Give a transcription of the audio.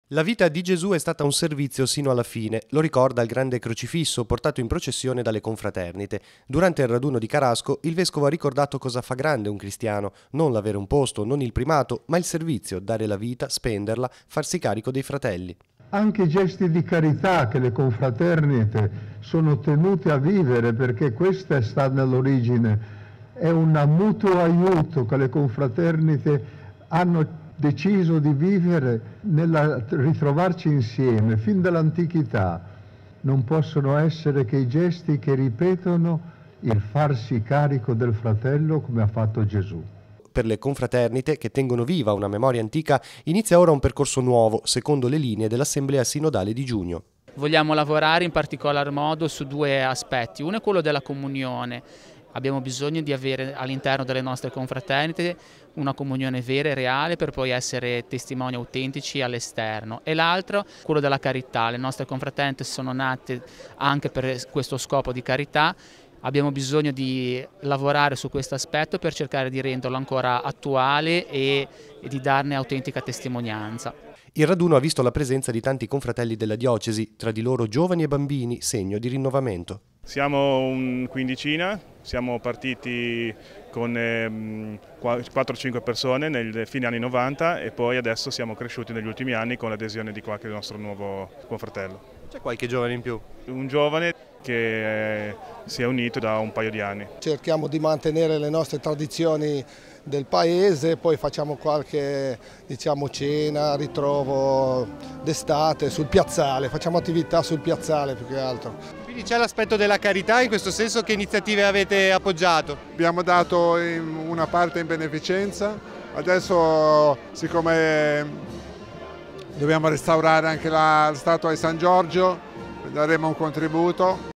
La vita di Gesù è stata un servizio sino alla fine, lo ricorda il grande crocifisso portato in processione dalle confraternite. Durante il raduno di Carasco il vescovo ha ricordato cosa fa grande un cristiano, non l'avere un posto, non il primato, ma il servizio, dare la vita, spenderla, farsi carico dei fratelli. Anche i gesti di carità che le confraternite sono tenute a vivere, perché questa sta nell'origine, è un mutuo aiuto che le confraternite hanno deciso di vivere nel ritrovarci insieme fin dall'antichità. Non possono essere che i gesti che ripetono il farsi carico del fratello come ha fatto Gesù. Per le confraternite, che tengono viva una memoria antica, inizia ora un percorso nuovo, secondo le linee dell'Assemblea Sinodale di giugno. Vogliamo lavorare in particolar modo su due aspetti. Uno è quello della comunione. Abbiamo bisogno di avere all'interno delle nostre confraternite una comunione vera e reale per poi essere testimoni autentici all'esterno. E l'altro, quello della carità. Le nostre confraternite sono nate anche per questo scopo di carità. Abbiamo bisogno di lavorare su questo aspetto per cercare di renderlo ancora attuale e di darne autentica testimonianza. Il raduno ha visto la presenza di tanti confratelli della diocesi, tra di loro giovani e bambini, segno di rinnovamento. Siamo un quindicina, siamo partiti con 4-5 persone nel fine anni 90 e poi adesso siamo cresciuti negli ultimi anni con l'adesione di qualche nostro nuovo confratello. C'è qualche giovane in più? Un giovane che si è unito da un paio di anni. Cerchiamo di mantenere le nostre tradizioni del paese, poi facciamo qualche cena, ritrovo d'estate sul piazzale, facciamo attività sul piazzale più che altro. Quindi c'è l'aspetto della carità, in questo senso che iniziative avete appoggiato? Abbiamo dato una parte in beneficenza, adesso siccome dobbiamo restaurare anche la statua di San Giorgio, daremo un contributo